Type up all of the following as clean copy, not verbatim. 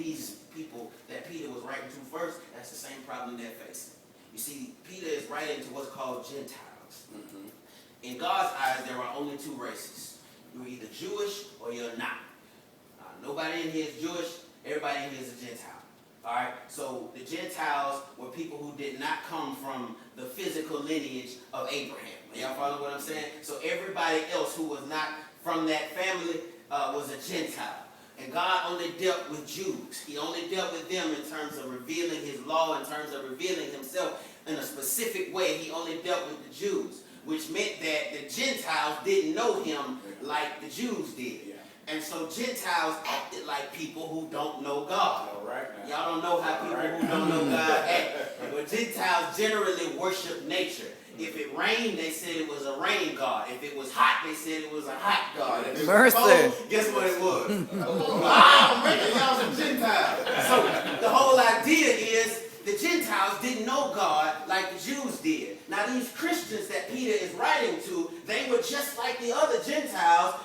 these people that Peter was writing to first, that's the same problem they're facing. You see, Peter is writing to what's called Gentiles. Mm-hmm. In God's eyes, there are only two races. You're either Jewish or you're not. Nobody in here is Jewish. Everybody in here is a Gentile. All right? So the Gentiles were people who did not come from the physical lineage of Abraham. Y'all follow what I'm saying? So everybody else who was not from that family was a Gentile. And God only dealt with Jews. He only dealt with them in terms of revealing his law, in terms of revealing himself in a specific way. He only dealt with the Jews, which meant that the Gentiles didn't know him like the Jews did. And so Gentiles acted like people who don't know God. Y'all don't know how people who don't know God act. But Gentiles generally worship nature. If it rained, they said it was a rain god. If it was hot, they said it was a hot god. If it was cold, guess what it was? Wow, man, y'all some Gentiles. So the whole idea is the Gentiles didn't know God like the Jews did. Now these Christians that Peter is writing to, they were just like the other Gentiles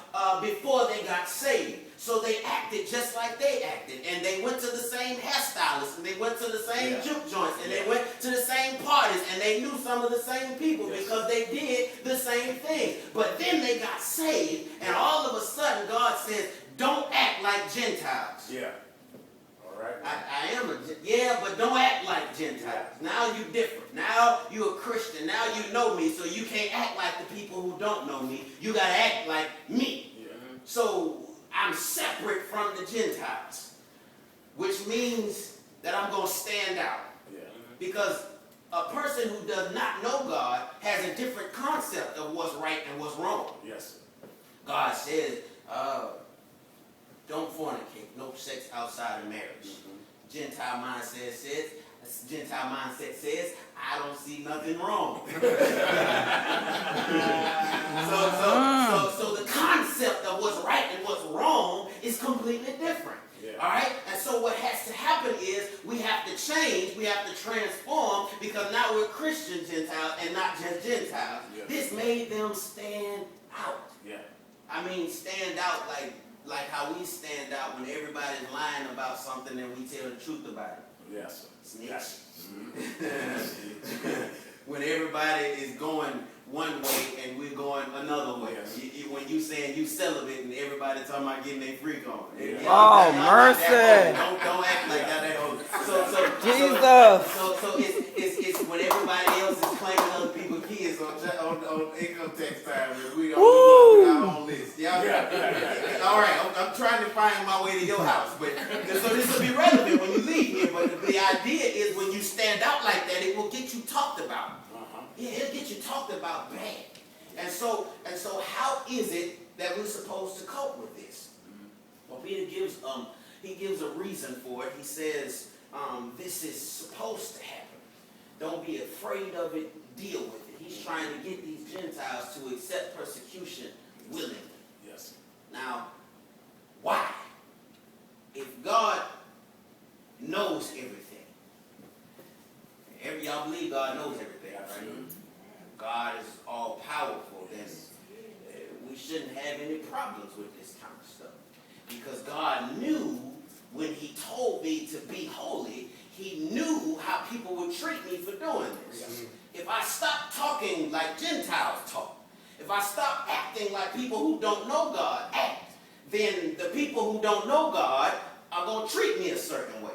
before they got saved. So they acted just like they acted. And they went to the same hairstylists, and they went to the same juke joints, and they went to the same parties, and they knew some of the same people because they did the same things. But then they got saved, and all of a sudden God says, don't act like Gentiles. I am but don't act like Gentiles. Now you're different. Now you're a Christian. Now you know me, so you can't act like the people who don't know me. You got to act like me. So I'm separate from the Gentiles, which means that I'm going to stand out. Because a person who does not know God has a different concept of what's right and what's wrong. God says, don't fornicate, no sex outside of marriage. Gentile mindset says, I don't see nothing wrong. So the concept of what's right and what's wrong is completely different. All right? And so what has to happen is we have to change, we have to transform, because now we're Christian Gentiles and not just Gentiles. This made them stand out. I mean, stand out like how we stand out when everybody's lying about something and we tell the truth about it. Snitch. When everybody is going one way and we're going another way. When you saying you celibate and everybody talking about getting their freak on. Oh, mercy. Don't act like that. Jesus. So it's when everybody else is claiming other people's kids on income tax time, and we don't our own list. All right, I'm trying to find my way to your house, but so this will be relevant when you leave here. But the idea is when you stand out like that, it will get you talked about. It'll get you talked about bad. And so how is it that we're supposed to cope with this? Well, Peter gives a reason for it. He says this is supposed to happen. Don't be afraid of it. Deal with it. He's trying to get these Gentiles to accept persecution willingly. Now, why? If God knows everything, y'all believe God knows everything, right? God is all powerful, then we shouldn't have any problems with this kind of stuff. Because God knew when he told me to be holy, he knew how people would treat me for doing this. If I stop talking like Gentiles talk, if I stop acting like people who don't know God act, then the people who don't know God are going to treat me a certain way.